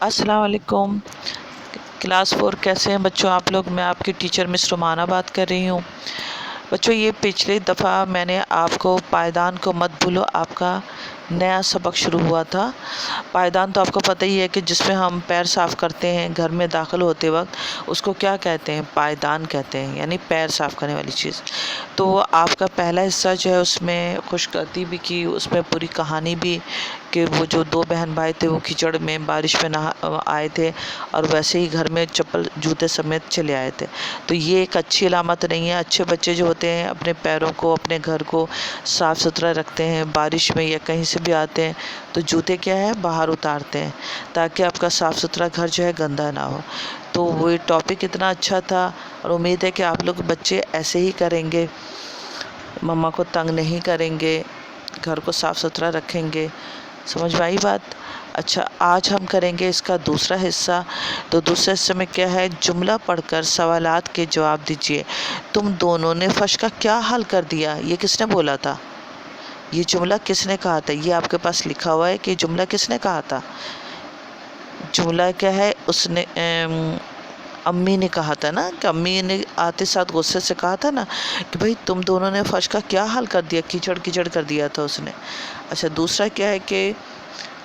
السلام علیکم کلاس 4 کیسے ہیں بچوں آپ لوگ؟ میں آپ کی ٹیچر مس رومانہ بات کر رہی ہوں۔ بچوں یہ پچھلی دفعہ میں نے آپ کو پائیدان کو مت بھولو آپ کا نیا سبق شروع ہوا تھا۔ پائیدان تو آپ کو پتہ ہی ہے کہ جس میں ہم پیر صاف کرتے ہیں گھر میں داخل ہوتے وقت، اس کو کیا کہتے ہیں؟ پائیدان کہتے ہیں، یعنی پیر صاف کرنے والی چیز۔ تو آپ کا پہلا حصہ جو ہے اس میں خوشگواری بھی کی، اس میں پوری کہانی بھی کہ وہ جو 2 بہن بھائی تھے وہ کیچڑ میں بارش میں آئے تھے اور ویسے ہی گھر میں چپل جوتے سمیت چلے آئے تھے۔ تو یہ ایک اچھی علامت نہیں ہے۔ اچھے بچے جو ہوتے ہیں اپنے پیروں کو اپنے گھر کو صاف ستھرا رکھتے ہیں، بارش میں یا کہیں سے بھی آتے ہیں تو جوتے کیا ہے باہر اتارتے ہیں تاکہ آپ کا صاف ستھرا گھر جو ہے گندا نہ ہو۔ تو وہ ٹاپک اتنا اچھا تھا اور امید ہے کہ آپ لوگ بچے ایسے ہی کریں گے، مما کو تنگ نہیں کریں گے، گھر کو صاف ستھرا رکھیں گے۔ سمجھ میں آئی بات؟ اچھا آج ہم کریں گے اس کا دوسرا حصہ۔ تو دوسرے حصے میں کیا ہے؟ جملہ پڑھ کر سوالات کے جواب دیجیے۔ تم دونوں نے فرش کا کیا حل کر دیا؟ یہ کس نے بولا تھا؟ یہ جملہ کس نے کہا تھا؟ یہ آپ کے پاس لکھا ہوا ہے کہ جملہ کس نے کہا تھا۔ جملہ کیا ہے؟ اس نے امی نے کہا تھا نا، کہ امی نے آتے ساتھ غصے سے کہا تھا نا کہ بھئی تم دونوں نے فرش کا کیا حل کر دیا، کیچڑ کیچڑ کر دیا تھا اس نے۔ اچھا دوسرا کیا ہے کہ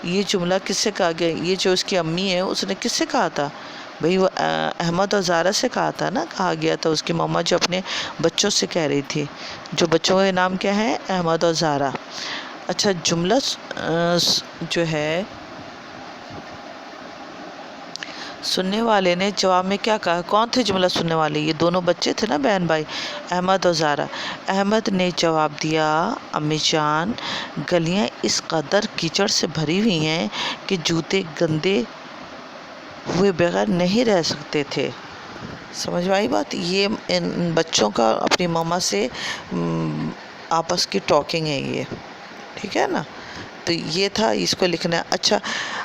یہ جملہ کس سے کہا گیا؟ یہ جو اس کی امی ہے اس نے کس سے کہا تھا؟ بھئی وہ احمد اور زارہ سے کہا تھا نا، کہا گیا تھا اس کی مما جو اپنے بچوں سے کہہ رہی تھی، جو بچوں کے نام کیا ہے؟ احمد اور زارہ۔ اچھا جملہ جو ہے سننے والے نے جواب میں کیا کہا؟ کون تھے جملہ سننے والے؟ یہ دونوں بچے تھے نا بہن بھائی، احمد اور زارہ۔ احمد نے جواب دیا امی جان گلیاں اس قدر کیچڑ سے بھری ہوئی ہیں کہ جوتے گندے ہوئے بغیر نہیں رہ سکتے تھے۔ سمجھ میں آئی بات؟ یہ ان بچوں کا اپنی مما سے آپس کی ٹاکنگ ہے یہ، ٹھیک ہے نا؟ تو یہ تھا، اس کو لکھنا ہے۔ اچھا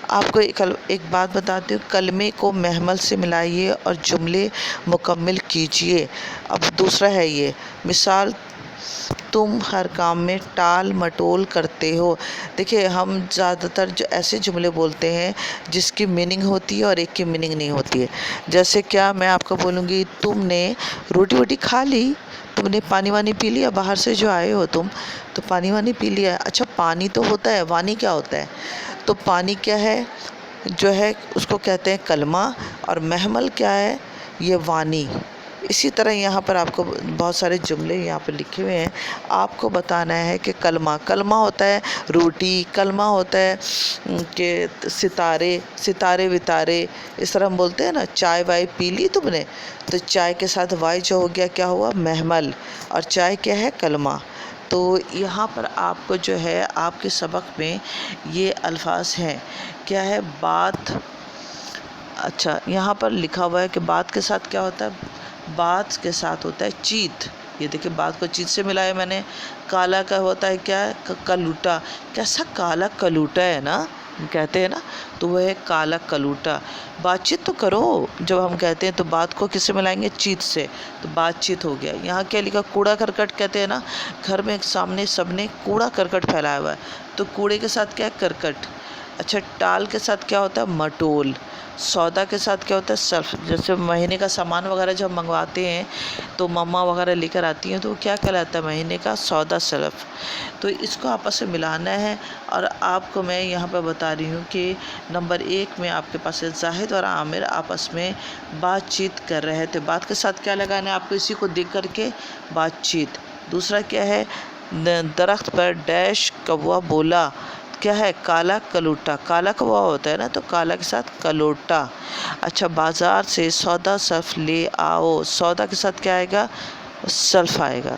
آپ کو ایک بات بتاتی ہوں، کلمے کو محمل سے ملائیے اور جملے مکمل کیجیے۔ اب دوسرا ہے یہ مثال، تم ہر کام میں ٹال مٹول کرتے ہو۔ دیکھیں ہم زیادہ تر جو ایسے جملے بولتے ہیں جس کی میننگ ہوتی ہے اور ایک کی میننگ نہیں ہوتی ہے۔ جیسے کیا میں آپ کو بولوں گی تم نے روٹی ووٹی کھا لی، تم نے پانی وانی پی لیا، باہر سے جو آئے ہو تم تو پانی وانی پی لیا۔ اچھا پانی تو ہوتا ہے، وانی کیا ہوتا ہے؟ تو پانی کیا ہے جو ہے اس کو کہتے ہیں کلمہ، اور محمل کیا ہے؟ یہ وانی۔ اسی طرح یہاں پر آپ کو بہت سارے جملے یہاں پر لکھے ہوئے ہیں، آپ کو بتانا ہے کہ کلمہ ہوتا ہے روٹی، کلمہ ہوتا ہے کہ ستارے وتارے، اس طرح ہم بولتے ہیں نا چائے وائے پی لی تم نے، تو چائے کے ساتھ وائی جو ہو گیا کیا ہوا؟ محمل، اور چائے کیا ہے؟ کلمہ۔ تو یہاں پر آپ کو جو ہے آپ کے سبق میں یہ الفاظ ہیں، کیا ہے؟ بات۔ اچھا یہاں پر لکھا ہوا ہے کہ بات کے ساتھ کیا ہوتا ہے؟ بات کے ساتھ ہوتا ہے چیت۔ یہ دیکھیں بات کو چیت سے ملایا میں نے۔ کالا کا ہوتا ہے کیا ہے؟ کلوٹا۔ کیسا کالا کلوٹا ہے نا، کہتے ہیں نا، تو وہ ہے کالا کلوٹا۔ بات چیت تو کرو، جب ہم کہتے ہیں تو بات کو کس سے ملائیں گے؟ چیت سے، تو بات چیت ہو گیا۔ یہاں کیا لکھا؟ کوڑا کرکٹ کہتے ہیں نا، گھر میں سامنے سب نے کوڑا کرکٹ پھیلایا ہوا ہے، تو کوڑے کے ساتھ کیا ہے؟ کرکٹ۔ اچھا ٹال کے ساتھ کیا ہوتا ہے؟ مٹول۔ سودا کے ساتھ کیا ہوتا ہے؟ سلف۔ جیسے مہینے کا سامان وغیرہ جب منگواتے ہیں تو مما وغیرہ لے کر آتی ہیں تو وہ کیا کہلاتا ہے؟ مہینے کا سودا سلف۔ تو اس کو آپس میں ملانا ہے، اور آپ کو میں یہاں پہ بتا رہی ہوں کہ نمبر 1 میں آپ کے پاس زاہد اور عامر آپس میں بات چیت کر رہے تھے۔ بات کے ساتھ کیا لگانا ہے آپ کو؟ اسی کو دیکھ کر کے بات چیت۔ دوسرا کیا ہے؟ درخت پر ڈیش کوا بولا، کیا ہے؟ کالا کلوٹا۔ کالا کوا ہوتا ہے نا، تو کالا کے ساتھ کلوٹا۔ اچھا بازار سے سودا سلف لے آؤ، سودا کے ساتھ کیا آئے گا؟ سلف آئے گا۔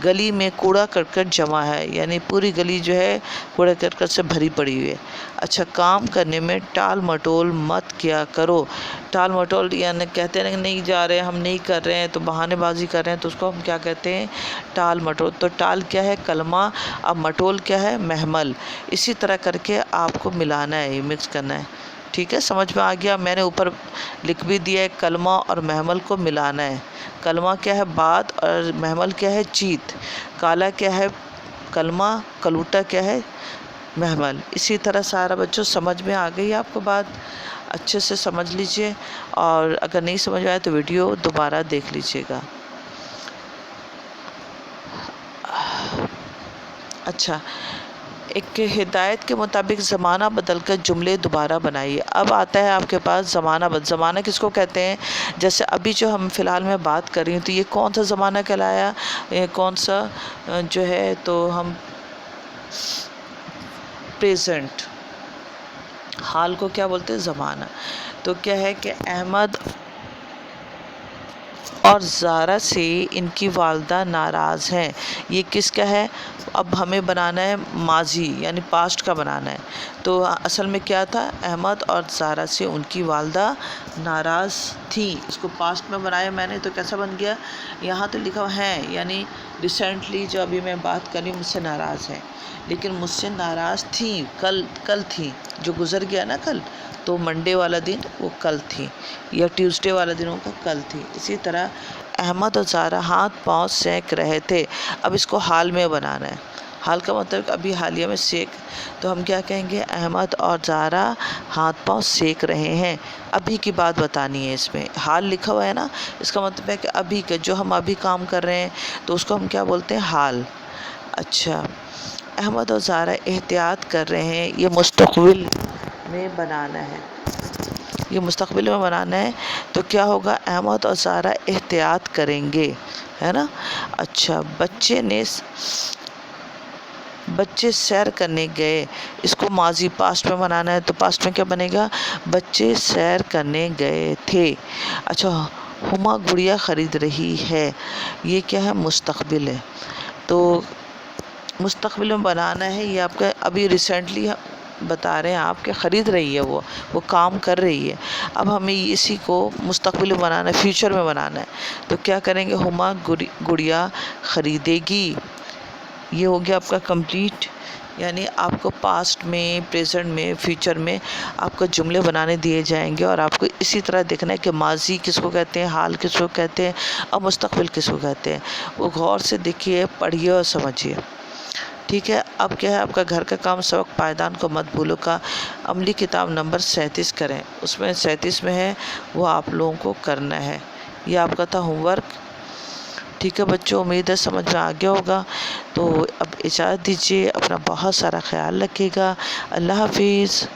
گلی میں کوڑا کرکٹ جمع ہے، یعنی پوری گلی جو ہے کوڑا کرکٹ سے بھری پڑی ہوئی ہے۔ اچھا کام کرنے میں ٹال مٹول مت کیا کرو۔ ٹال مٹول یعنی کہتے ہیں نہیں جا رہے ہیں، ہم نہیں کر رہے ہیں، تو بہانے بازی کر رہے ہیں، تو اس کو ہم کیا کہتے ہیں؟ ٹال مٹول۔ تو ٹال کیا ہے؟ کلمہ، اب مٹول کیا ہے؟ محمل۔ اسی طرح کر کے آپ کو ملانا ہے، مکس کرنا ہے، ٹھیک ہے؟ سمجھ میں آ گیا؟ میں نے اوپر لکھ بھی دیا ہے، کلمہ اور محمل کو ملانا ہے۔ کلمہ کیا ہے؟ بات، اور محمل کیا ہے؟ چیت۔ کالا کیا ہے؟ کلمہ، کلوٹا کیا ہے؟ محمل۔ اسی طرح سارا بچوں سمجھ میں آ گئی آپ کو بات؟ اچھے سے سمجھ لیجئے، اور اگر نہیں سمجھ آئے تو ویڈیو دوبارہ دیکھ لیجئے گا۔ اچھا، ایک ہدایت کے مطابق زمانہ بدل کر جملے دوبارہ بنائیے۔ اب آتا ہے آپ کے پاس زمانہ کس کو کہتے ہیں؟ جیسے ابھی جو ہم فی الحال میں بات کر رہی ہوں، تو یہ کون سا زمانہ کہلایا؟ کون سا جو ہے تو ہم پریزنٹ، حال کو کیا بولتے ہیں؟ زمانہ۔ تو کیا ہے کہ احمد اور زارا سے ان کی والدہ ناراض ہیں۔ یہ کس کا ہے؟ اب ہمیں بنانا ہے ماضی، یعنی پاسٹ کا بنانا ہے۔ تو اصل میں کیا تھا؟ احمد اور زارا سے ان کی والدہ ناراض تھیں۔ اس کو پاسٹ میں بنایا میں نے، تو کیسا بن گیا؟ یہاں تو لکھا ہے یعنی ریسنٹلی جو ابھی میں بات کر رہی ہوں مجھ سے ناراض ہے، لیکن مجھ سے ناراض تھیں کل تھیں، جو گزر گیا نا کل، تو منڈے والا دن وہ کل تھی، یا ٹیوزڈے والا دن ان کا کل تھی۔ اسی طرح احمد اور زارا ہاتھ پاؤں سینک رہے تھے۔ اب اس کو حال میں بنانا ہے۔ حال کا مطلب ابھی حالیہ میں سینک، تو ہم کیا کہیں گے؟ احمد اور زارا ہاتھ پاؤں سینک رہے ہیں۔ ابھی کی بات بتانی ہے اس میں، حال لکھا ہوا ہے نا، اس کا مطلب ہے کہ ابھی کا جو ہم ابھی کام کر رہے ہیں، تو اس کو ہم کیا بولتے ہیں؟ حال۔ اچھا، احمد اور زارا احتیاط کر رہے ہیں، یہ مستقبل میں بنانا ہے، یہ مستقبل میں بنانا ہے، تو کیا ہوگا؟ احمد اور زارا احتیاط کریں گے، ہے نا۔ اچھا، بچے سیر کرنے گئے، اس کو ماضی پاسٹ میں بنانا ہے، تو پاسٹ میں کیا بنے گا؟ بچے سیر کرنے گئے تھے۔ اچھا، ہما گڑیا خرید رہی ہے، یہ کیا ہے؟ مستقبل ہے، تو مستقبل میں بنانا ہے۔ یہ آپ کا ابھی ریسنٹلی بتا رہے ہیں آپ کہ خرید رہی ہے، وہ کام کر رہی ہے۔ اب ہمیں اسی کو مستقبل میں بنانا ہے، فیوچر میں بنانا ہے، تو کیا کریں گے؟ ہما گڑیا خریدے گی۔ یہ ہو گیا آپ کا کمپلیٹ، یعنی آپ کو پاسٹ میں، پریزنٹ میں، فیوچر میں آپ کو جملے بنانے دیے جائیں گے، اور آپ کو اسی طرح دیکھنا ہے کہ ماضی کس کو کہتے ہیں، حال کس کو کہتے ہیں، اور مستقبل کس کو کہتے ہیں۔ وہ غور سے دیکھیے، پڑھیے اور سمجھیے، ٹھیک ہے۔ اب کیا ہے آپ کا گھر کا کام، سبق پائیدان کو مت بھولو کا عملی کتاب نمبر 37 کریں، اس میں 37 میں ہے، وہ آپ لوگوں کو کرنا ہے۔ یہ آپ کا تھا ہوم ورک، ٹھیک ہے بچوں، امید ہے سمجھ میں آ گیا ہوگا۔ تو اب اجازت دیجیے، اپنا بہت سارا خیال رکھیے گا، اللہ حافظ۔